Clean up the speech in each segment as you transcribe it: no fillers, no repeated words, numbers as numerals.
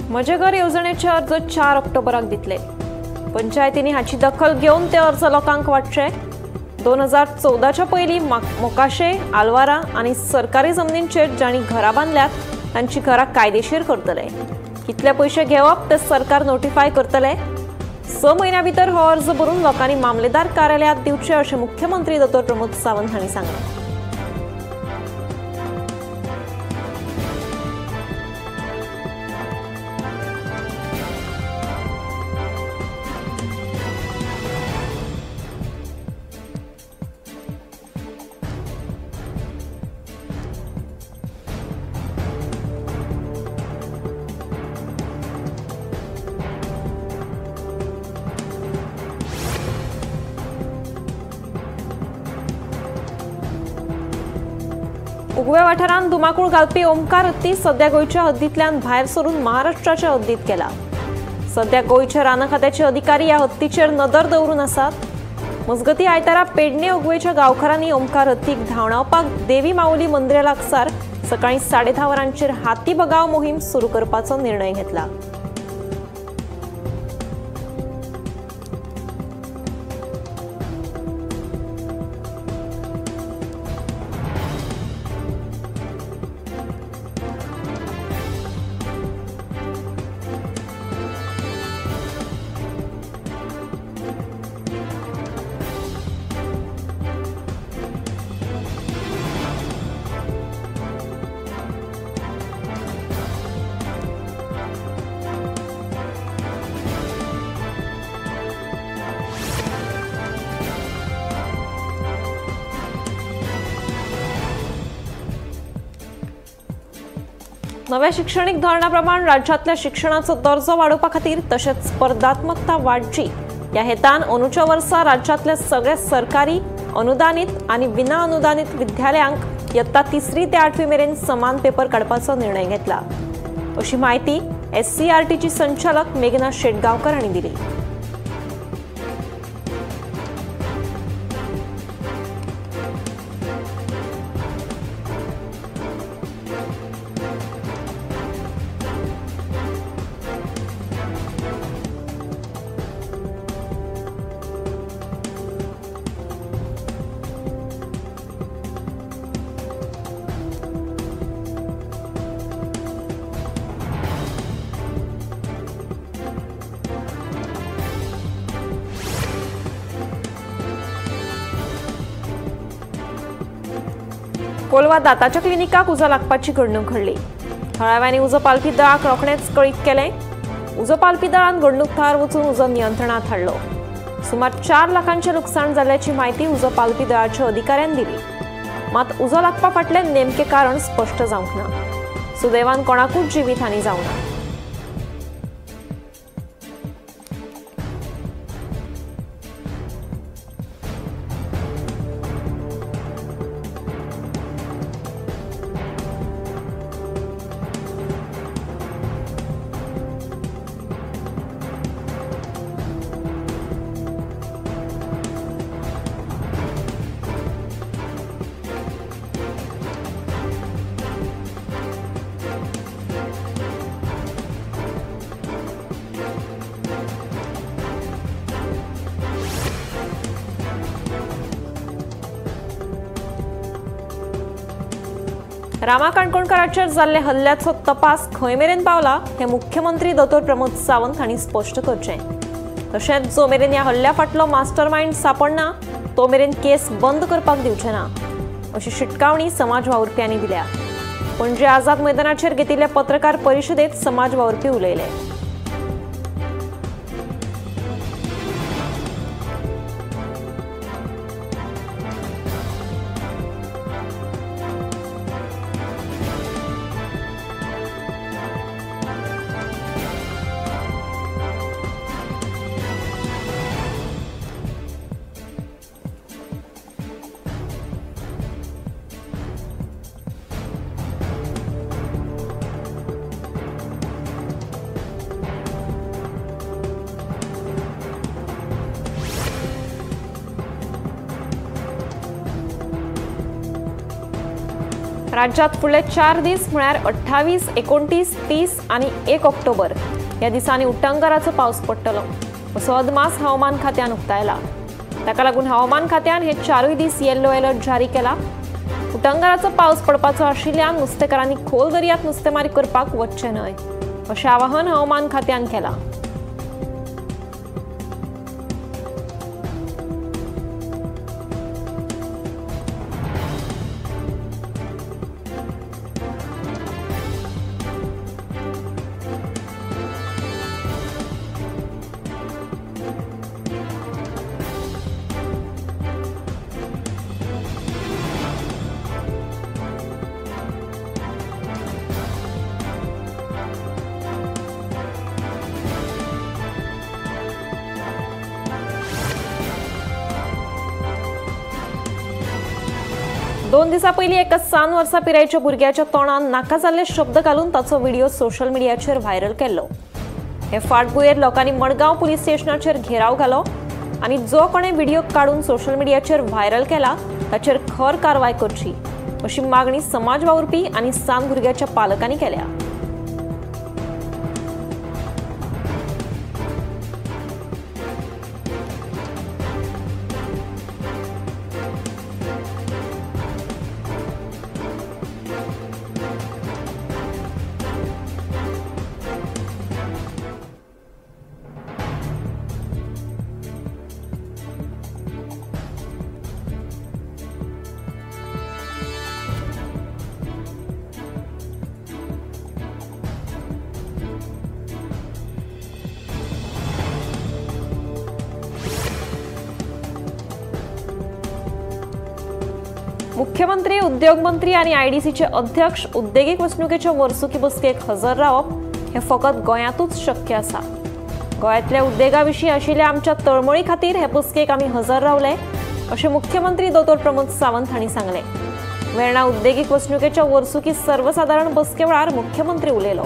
म्हजे घर येवजणेचे अर्ज 4 ऑक्टोबराक दितले. पंचायतींनी हाची दखल घेवन ते अर्ज लोकांक वाटचे. 2014च्या पयलीं मोकाशे, आलवारा आनी सरकारी जमनींचेर जांणी घरां बांदल्यात तांची घरां कायदेशीर करतले. कितले पयशे घेवप ते सरकार नोटिफाय करतले. 6 म्हयन्यां भितर हो अर्ज भरून लोकांनी मामलेदार कार्यालयांत दिवचे अशें मुख्यमंत्री दो. प्रमोद सावंत हांणी सांगलें. उगवे वाठारांत धुमाकूळ घालपी ओमकार हत्ती सध्या गोंयच्या हद्दींतल्यान भायर सरून महाराष्ट्राच्या हद्दींत गेला. सध्या गोंयच्या रान खात्याचे अधिकारी ह्या हत्तीचेर नदर दवरून आसात. मजगतीं आयतारा पेडणे ओगवेच्या गांवकारांनी ओमकार हत्तीक धांवडावपाक देवी माऊली मंदिरा लागसार सकाळीं 10:30 वरांचेर हाती बगाव मोहीम सुरू करपाचो निर्णय घेतला. नव्या शिक्षणीक धोरणा प्रमाण राज्यातल्या शिक्षणाचो दर्जो वाडोवपा खातीर तशेंच स्पर्धात्मकता वाडची ह्या हेतान अंदूच्या वर्सा राज्यातल्या सगळ्या सरकारी, अनुदानीत आनी विना अनुदानीत विद्यालयांक इयत्ता 3री ते 8वी मेरेन समान पेपर काडपाचो निर्णय घेतला. अशी माहिती SCERTची संचालक मेघना शेटगांवकर हांणी दिली. कोलवा दाताच्या क्लिनिकाक उजो लागपाची घडणूक घडली. थळाव्यांनी उजो पालपी दळाक रोखडेंच कळीत केलें. उजो पालपी दळान घडणूक थळार वचून उजो नियंत्रणात हाडलो. सुमार 4 लाखांचें लुकसाण जाल्ल्याची म्हायती उजो पालपी दळाच्या अधिकाऱ्यान दिली. मात उजो लागपा फाटलें नेमकें कारण स्पश्ट जावंक ना. सुदैवान कोणाकूच जिवीतहानी जावंक ना. रामा काणकोणकाराचेर जाल्ले हल्ल्याचो तपास खंय मेरेन पावला हें मुख्यमंत्री दो. प्रमोद सावंत हांणी स्पश्ट करचें. तशेंच जो मेरेन ह्या हल्ल्या फाटलो मास्टर मायंड सांपडना तो मेरेन केस बंद करपाक दिवचे ना अशी शिटकावणी समाज वावुरप्यांनी दिल्या. पणजे आझाद मैदानाचेर घेतिल्ले पत्रकार परिशदेंत समाज वावुरपी उलयले. राज्यात फुडले 4 दीस म्हळ्यार 28, 29, 30 आणि 1 ऑक्टोबर ह्या दिसांनी उटंगराचो पावस पडटलो असो अदमास हवामान खात्यान उक्तायला. ताका लागून हवामान खात्यान हे 4 दीस येल्लो अलर्ट जारी केला. उटंगराचो पावस पडपाचो आशिल्ल्यान नुस्तेकारांनी खोल दर्यांत नुस्तेमारी करपाक वचचें न्हय अशें आवाहन हवामान खात्यान केलां. दोन दिसां पयलीं एका 7 वर्सां पिरायेच्या भुरग्याच्या तोंडात नाका जाल्ले शब्द घालून ताचो व्हिडिओ सोशल मिडियाचेर व्हायरल केल्लो. हे फाटभुंयेर लोकांनी मडगांव पुलीस स्टेशनाचेर घेराव घालो आनी जो कोणें व्हिडिओ काडून सोशल मिडियाचेर व्हायरल केला ताचेर खर कारवाय करची अशी मागणी समाज वावुरपी आनी 7 भुरग्याच्या पालकांनी केल्या. मुख्यमंत्री, उद्योग मंत्री आणि आयडीसीचे अध्यक्ष उद्देगीक वसणुकेच्या वर्सुकी बसकेक हजर रावप हे फकत गोंयांतूच शक्य आसा. गोंयांतल्या उद्देगाविशीं आशिल्ल्या आमच्या तळमळी खातीर हे बसकेक आमी हजर रावले अशें मुख्यमंत्री दोतोर प्रमोद सावंत हांणी सांगलें. वेर्णा उद्देगीक वसणुकेच्या वर्सुकी सर्वसाधारण बसके वेळार मुख्यमंत्री उलयलो.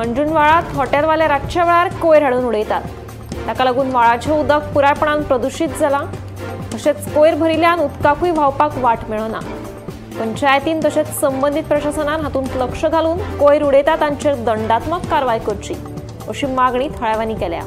अंजुन व्हाळात हॉटेलवाले रातच्या वेळार कोयर हाडून उडयतात. ताका लागून व्हाळाचें उदक पुरायपणान प्रदुशीत जालां. तशेंच कोयर भरिल्ल्यान उदकाकूय व्हांवपाक वाट मेळना. पंचायतीन तशेंच संबंदीत प्रशासनान हातूंत लक्ष घालून कोयर उडयता तांचेर दंडात्मक कारवाय करची अशी मागणी थळाव्यांनी केल्या.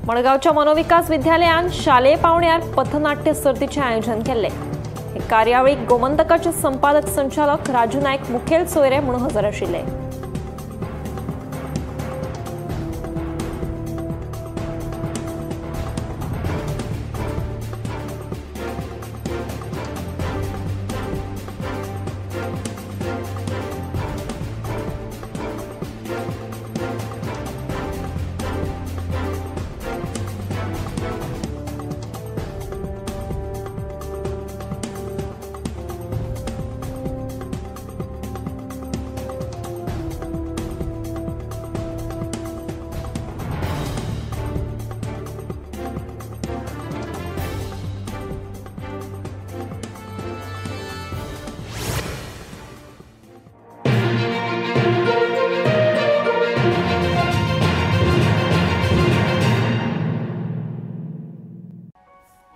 मडगावच्या मनोविकास विद्यालयान शालेय पावण्यार पथनाट्य सर्तीचे आयोजन केले. हे कार्यावळीक गोमंतकाचे संपादक संचालक राजू नायक मुखेल सोयरे म्हणून हजर आशिल्ले.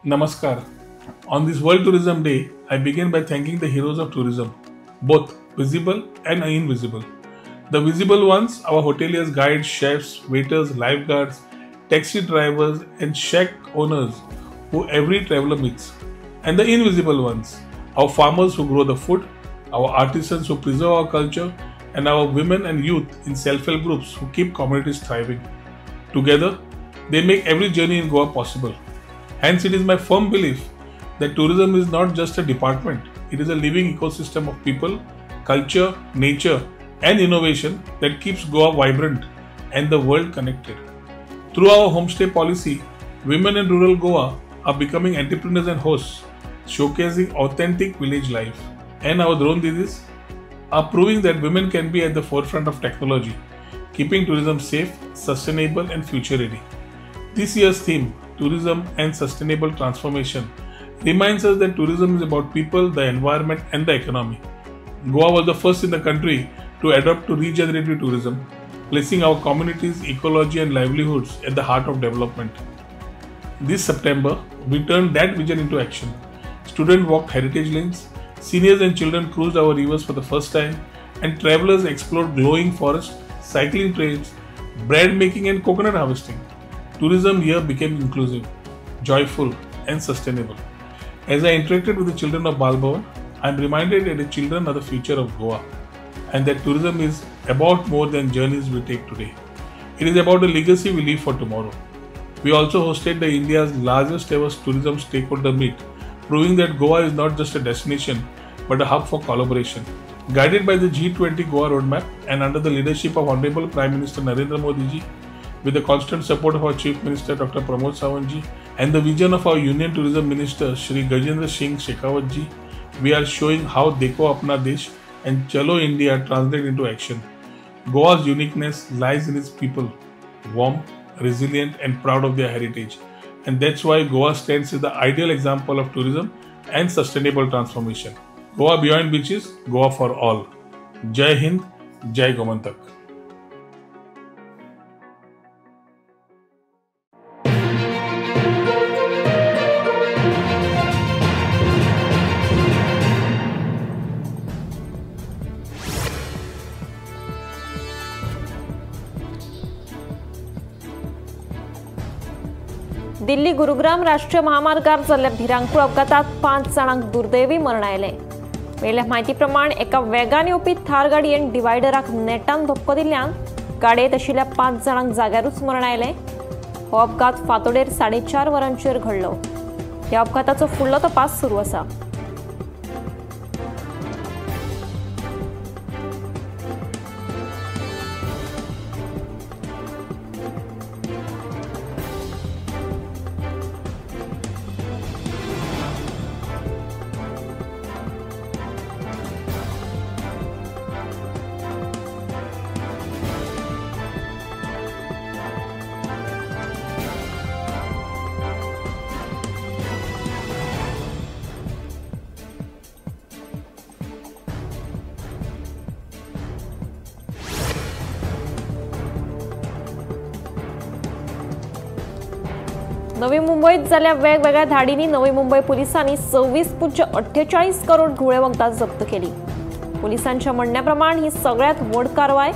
Namaskar. On this World Tourism Day, I begin by thanking the heroes of tourism, both visible and invisible. The visible ones, our hoteliers, guides, chefs, waiters, lifeguards, taxi drivers, and shack owners who every traveler meets. And the invisible ones, our farmers who grow the food, our artisans who preserve our culture, and our women and youth in self-help groups who keep communities thriving. Together, they make every journey in Goa possible. Hence, it is my firm belief that tourism is not just a department, it is a living ecosystem of people, culture, nature, and innovation that keeps Goa vibrant and the world connected. Through our homestay policy, women in rural Goa are becoming entrepreneurs and hosts, showcasing authentic village life. And our drone didis are proving that women can be at the forefront of technology, keeping tourism safe, sustainable, and future ready. This year's theme, Tourism and Sustainable Transformation, reminds us that tourism is about people, the environment, and the economy. Goa was the first in the country to adopt to regenerative tourism, placing our communities, ecology, and livelihoods at the heart of development. This September, we turned that vision into action. Students walked heritage lanes, seniors and children cruised our rivers for the first time, and travelers explored glowing forests, cycling trails, bread making, and coconut harvesting. Tourism here became inclusive, joyful, and sustainable. As I interacted with the children of Balbhavan, I am reminded that the children are the future of Goa, and that tourism is about more than journeys we take today. It is about the legacy we leave for tomorrow. We also hosted the India's largest ever tourism stakeholder meet, proving that Goa is not just a destination but a hub for collaboration. Guided by the G20 Goa roadmap and under the leadership of Honorable Prime Minister Narendra Modi ji, with the constant support of our Chief Minister Dr. Pramod Sawant ji and the vision of our Union Tourism Minister Shri Gajendra Singh Shekhawat ji, we are showing how Dekho Apna Desh and Chalo India translate into action. Goa's uniqueness lies in its people, warm, resilient, and proud of their heritage. And that's why Goa stands as the ideal example of tourism and sustainable transformation. Goa beyond beaches, Goa for all. Jai Hind, Jai Gomantak. Delhi Gurugram राष्ट्रीय महामार्गार जाल्ल्या भिरांकूळ अपघातात 5 जाणांक दुर्दैवी मरण आयलें. मेळिल्ल्या म्हायती प्रमाण एका वेगान येवपी थार गाडयेन डिवायडराक नेटान धक्को दिल्ल्यान गाडयेंत आशिल्ल्या 5 जाणांक जाग्यारूच मरण आयलें. हो अपघात फांतोडेर 4:30 वरांचेर घडलो. ह्या अपघाताचो फुडलो तपास सुरू आसा. नवी मुंबईत जाल्ल्या वेगवेगळ्या धाडींनी नवी मुंबई पोलिसांनी 26.48 करोड घुळे वखदां जप्त केली. पोलिसांच्या म्हणण्याप्रमाण ही सगळ्यात व्हड कारवाय.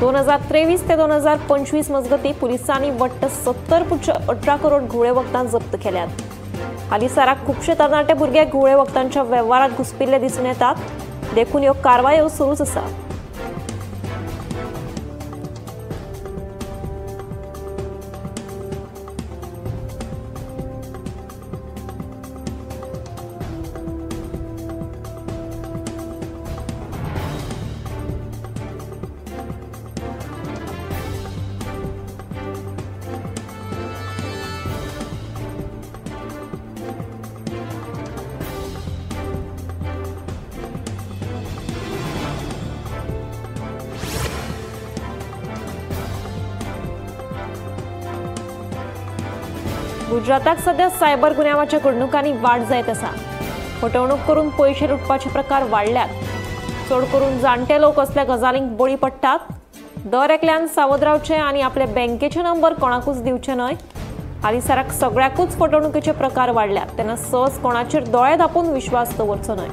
2023 ते 2025 मजगती पोलिसांनी वट्ट 70.18 करोड घुळे वखदां जप्त केल्यात. हालीसराक खुबशे तरणाटे भुरगे घुळे वखदांच्या वेव्हारात घुसपिल्ले दिसून येतात. देखून ह्यो कारवायो सुरूच आसा. गुजराताक सध्या सायबर गुन्यांवाच्या घडणुकांनी वाढ जायत आसा. फटवणूक करून पयशे लुटपाचे प्रकार वाडल्यात. चड करून जाणटे लोक असल्या गजालींक बळी पडटात. दर एकल्यान सावध रावचें आनी आपले बँकेचे नंबर कोणाकूच दिवचे न्हय. हालीसराक सगळ्याकूच फटवणुकीचे प्रकार वाढल्यात तेन्ना सहज कोणाचेर दोळे धापून विश्वास दवरचो न्हय.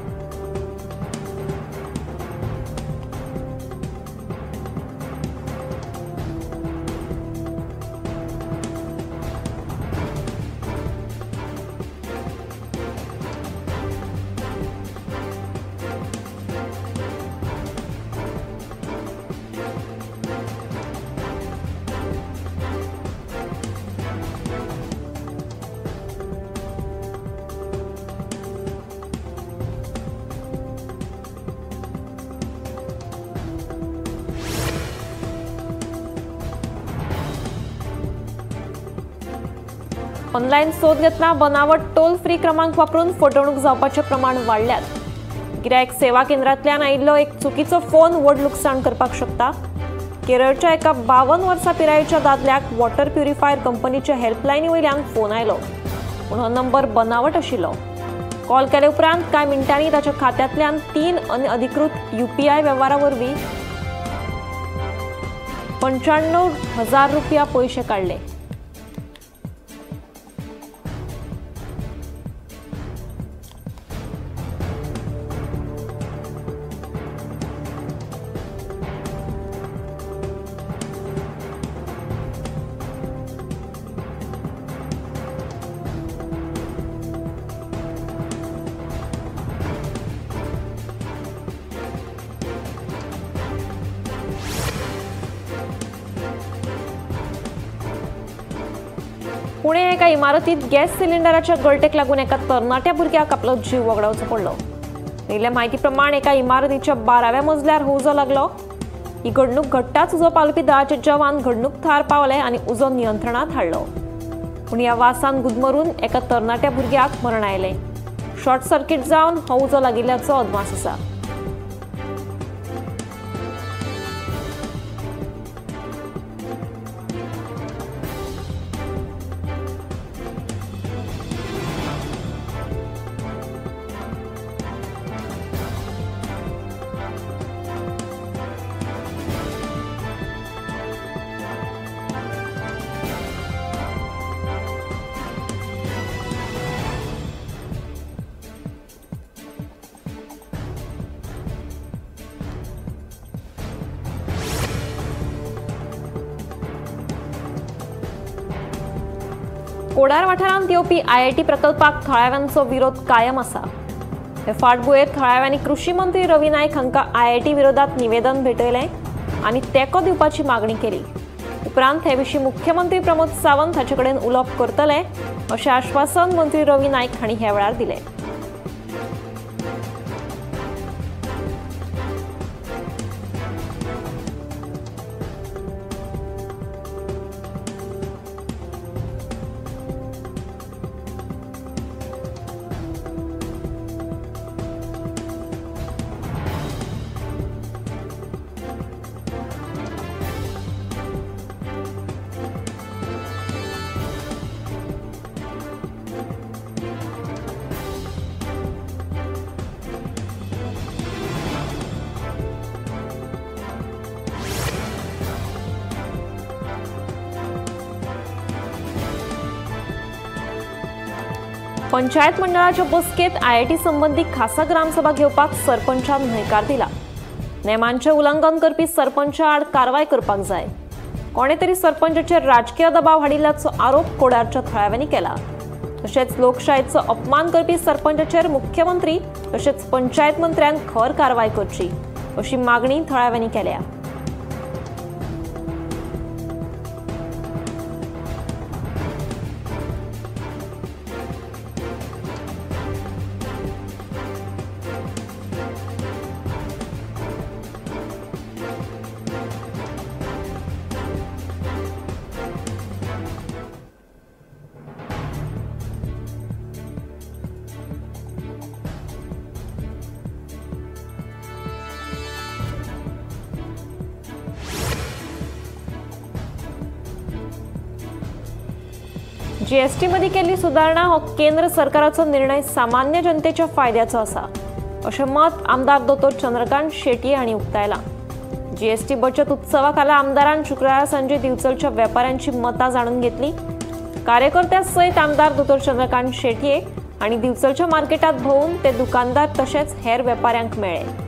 ऑनलायन सोद घेतना बनावट टोल फ्री क्रमांक वापरून फटवणूक जावपाचे प्रमाण वाडल्यात. गिरायक सेवा केंद्रांतल्यान आयिल्लो एक चुकीचो फोन व्हड लुकसाण करपाक शकता. केरळच्या एका 52 वर्सां पिरायेच्या दादल्याक वॉटर प्युरिफायर कंपनीच्या हेल्पलायनी वयल्यान फोन आयलो, पूण हो नंबर बनावट आशिल्लो. कॉल केले उपरांत कांय मिनटांनी ताच्या खात्यांतल्यान 3 अनधिकृत UPI वेव्हारां वरवीं 95,000 रुपया पयशे काडले. पुणे एका इमारतीत गॅस सिलिंडराच्या गळटेक लागून एका तरणाट्या भुरग्याक आपलो जीव वगडावचो पडलो. मेल्ल्या म्हायती प्रमाण एका इमारतीच्या 12व्या मजल्यार हो उजो लागलो. ही घडणूक घडटाच उजो पावलपी दळाचे जवान घडणूक थळार पावले आनी उजो नियंत्रणात हाडलो. पूण ह्या वासान गुदमरून एका तरणाट्या भुरग्याक मरण आयलें. शॉर्ट सर्किट जावन हो उजो लागिल्ल्याचो अदमास आसा. कोडार वाठारांत येवपी IIT प्रकल्पाक थळाव्यांचो विरोध कायम आसा. हे फाटभुंयेर थळाव्यांनी कृषी मंत्री रवी नायक हांकां IIT विरोधात निवेदन भेटयलें आनी तेंको दिवपाची मागणी केली. उपरांत हे विशीं मुख्यमंत्री प्रमोद सावंत हाचे कडेन उलोवप करतले अशें आश्वासन मंत्री रवी नायक हांणी ह्या वेळार दिलें. पंचायत मंडळाच्या बसकेत IIT संबंधी खासा ग्रामसभा घेवपाक सरपंचान न्हयकार दिला. नेमांचे उल्लंघन करपी सरपंचा आड कारवाय करपाक जाय. कोणे तरी सरपंचाचेर राजकीय दबाव हाडिल्ल्याचो आरोप कोडारच्या थळाव्यांनी केला. तशेंच लोकशायेचो अपमान करपी सरपंचाचेर मुख्यमंत्री तशेंच पंचायत मंत्र्यान खर कारवाय करची अशी मागणी थळाव्यांनी केल्या. GST मध्ये केल्ली सुधारणा हो केंद्र सरकाराचो निर्णय सामान्य जनतेच्या फायद्याचो आसा अशें मत आमदार दोतोर चंद्रकांत शेटये हांणी उक्तायलां. GST बचत उत्सवा खाला आमदारान शुक्रारा सांजे दिवचलच्या वेपाऱ्यांची मतां जाणून घेतली. कार्यकर्त्या सयत आमदार दोतोर चंद्रकांत शेटये आणि दिवचलच्या मार्केटात भोवून ते दुकानदार तशेंच हेर वेपाऱ्यांक मेळ्ळे.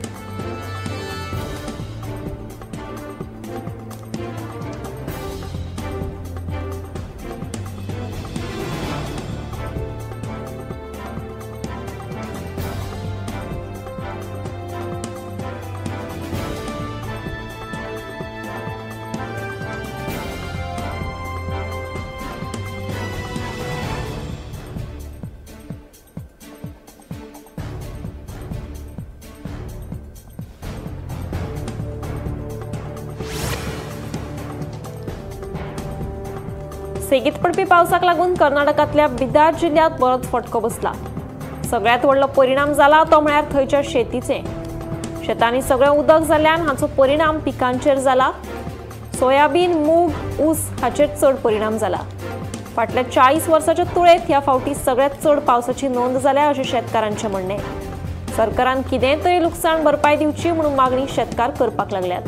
सेगीत पडपी पावसाक लागून कर्नाटकांतल्या बिदार जिल्ह्यात परत फटको बसला. सगळ्यात व्हडलो परिणाम जाला तो म्हळ्यार थंयच्या शेतीचे. शेतांनी सगळें उदक जाल्ल्यान हाचो परिणाम पिकांचेर जाला. सोयाबीन, मूग, ऊस हाचेर चड परिणाम जाला. फाटल्या 40 वर्सांच्या तुळेंत ह्या फावटी सगळ्यात चड पावसाची नोंद जाल्या अशें शेतकारांचें म्हणणें. सरकारान कितेंय तरी लुकसाण भरपाय दिवची म्हणून मागणी शेतकार करपाक लागल्यात.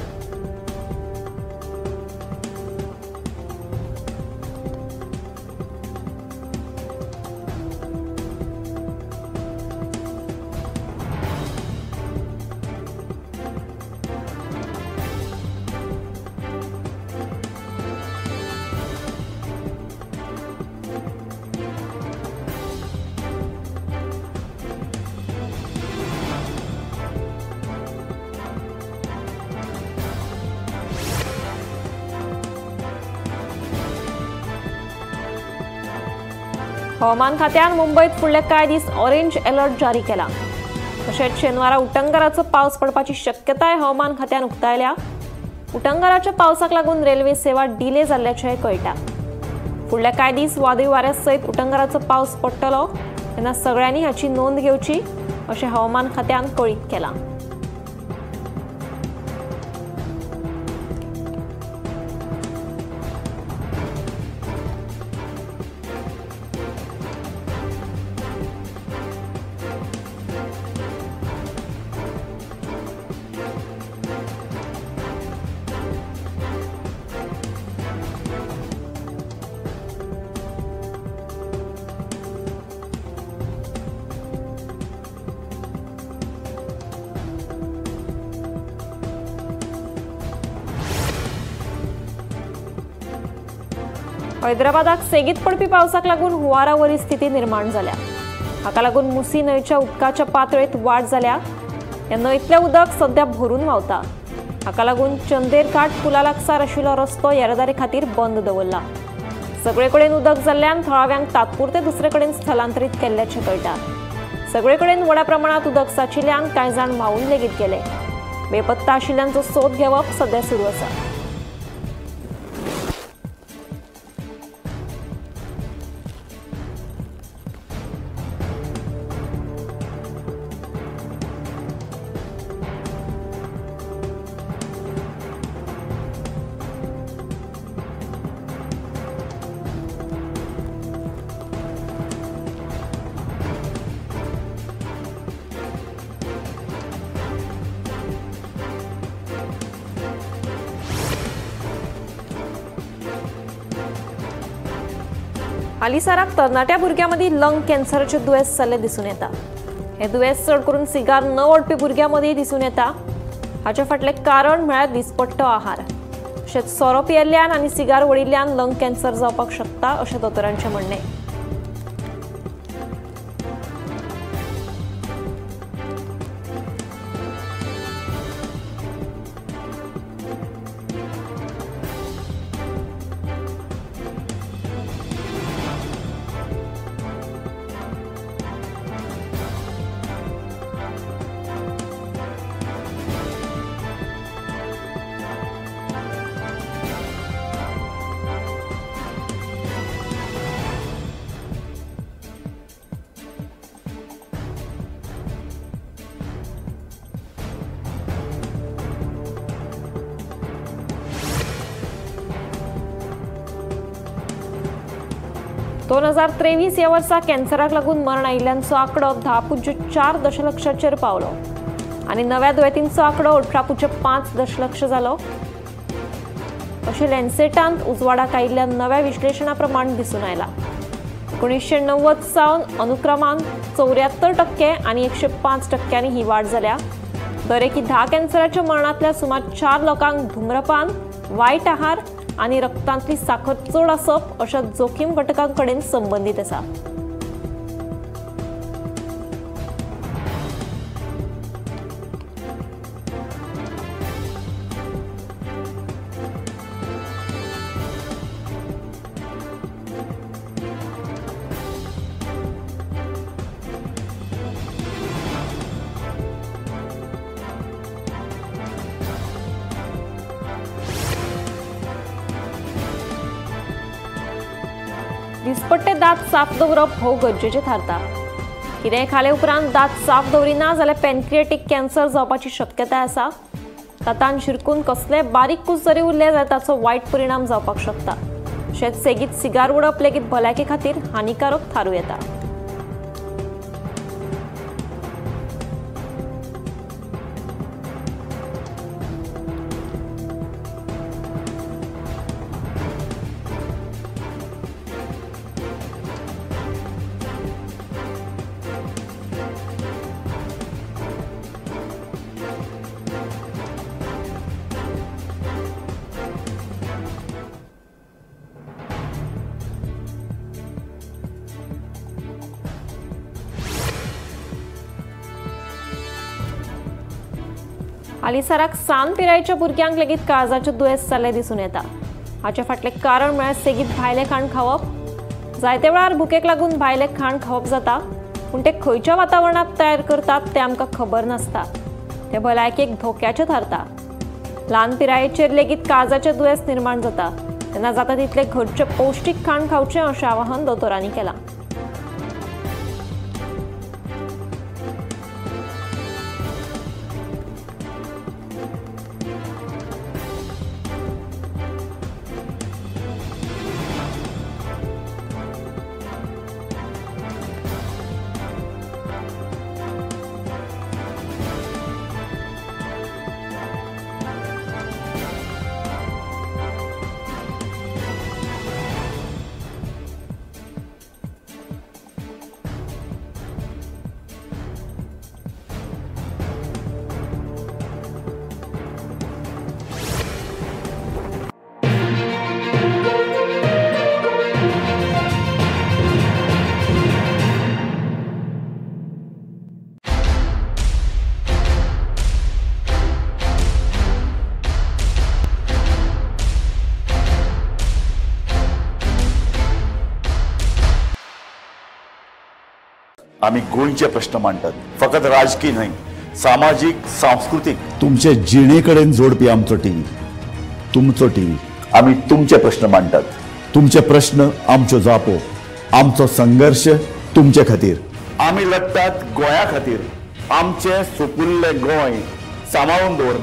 हवामान खात्यान मुंबईत फुडले कांय दीस ऑरेंज अलर्ट जारी केला. तशेंच शेनवारा उटंगराचो पावस पडपाची शक्यताय हवामान खात्यान उक्तायल्या. उटंगराच्या पावसाक लागून रेल्वे सेवा डिले जाल्ल्याचें कळटा. फुडले कांय दीस वादळी वाऱ्या सयत उटंगराचो पावस पडटलो तेन्ना सगळ्यांनी हाची नोंद घेवची अशें हवामान खात्यान कळीत केलां. हैदराबादाक सेगीत पडपी पावसाक लागून हुंवारावरी स्थिती निर्माण जाल्या. हाका लागून मुसी न्हंयच्या उदकाच्या पातळेंत वाड जाल्या. ह्या न्हंयतलें उदक सध्या भरून व्हांवता. हाका लागून चंदेर घाट पुला लागसार आशिल्लो रस्तो येरादारी खातीर बंद दवरला. सगळे कडेन उदक जाल्ल्यान थळाव्यांक तात्पुरते दुसरे कडेन स्थलांतरीत केल्ल्याचें कळटा. सगळे कडेन व्हड्या प्रमाणात उदक साचिल्ल्यान कांय जाण व्हांवून लेगीत गेले. बेपत्ता आशिल्ल्यांचो सोद घेवप सध्या सुरू आसा. हालीसराक तरणाट्या भुरग्यांमदी लंग कॅन्सराचे दुयेंस जाल्ले दिसून येता. हे दुयेंस चड करून सिगार न ओडपी भुरग्यांमदी दिसून येता. हाचे फाटले कारण म्हळ्यार दिसपट्टो आहार. तशेंच सोरो पियेल्ल्यान आनी सिगार ओडिल्ल्यान लंग कॅन्सर जावपाक शकता अशें दोतोरांचें म्हणणें. दोन 2023 ह्या वर्सा कॅन्सराक लागून मरण आयिल्ल्यांचो आंकडो 10.4 दशलक्षाचेर पावलो आनी नव्या दुयेंतींचो आंकडो 18.5 दशलक्ष जालो अशें लॅन्सेटांत उजवाडाक आयिल्ल्या नव्या विश्लेशणा प्रमाण दिसून आयला. 1990 सावन अनुक्रमान 74% आणि 105% ही वाढ जाल्या. दरेकी 10 कॅन्सराच्या मरणातल्या सुमार 4 लोकांक धूम्रपान, वायट आहार आणि रक्तांतली साखर चड आसप अशा जोखीम घटकांकडेन संबंधित आसा. दिसपट्टे दात साफ दवरप हो गरजेचें थारता. कितेंय खाले उपरांत दात साफ दवरिना जाल्यार पॅनक्रिएटीक कॅन्सर जावपाची शक्यताय आसा. दातांत शिरकून कसले बारीक कूस जरी उरले जाल्यार ताचो वायट परिणाम जावपाक शकता. तशेंच सेगीत सिगार उडप लेगीत भलायके खातीर हानिकारक थारूं येता. हालीसराक सान पिरायेच्या भुरग्यांक लेगीत काळजाचें दुयेंस जाल्लें दिसून येता. हाचे फाटलें कारण म्हळ्यार सेगीत भायलें खाण खावप. जायते वेळार भुकेक लागून भायलें खाण खावप जाता, पूण तें खंयच्या वातावरणांत तयार करतात तें आमकां खबर नासता. तें भलायकेक धोक्याचें थारता. ल्हान पिरायेचेर लेगीत काळजाचें दुयेंस निर्माण जाता, तेन्ना जाता तितलें घरचें पौश्टीक खाण खावचें अशें आवाहन दोतोरांनी केलां. आम्ही गोंयचे प्रश्न मांडटात, फकत राजकीय न्हय, सामाजिक सांस्कृतिक. तुमचे जिणेकडेन जोडपी आमचो टीव्ही, तुमचो टीव्ही. आम्ही तुमचे प्रश्न मांडटात. तुमचे प्रश्न आमच्यो जापो, आमचो संघर्ष तुमचे खातीर. आम्ही लढतात गोंया खातीर. आमचे सुपुल्ले गोंय सांबाळून दवरतात.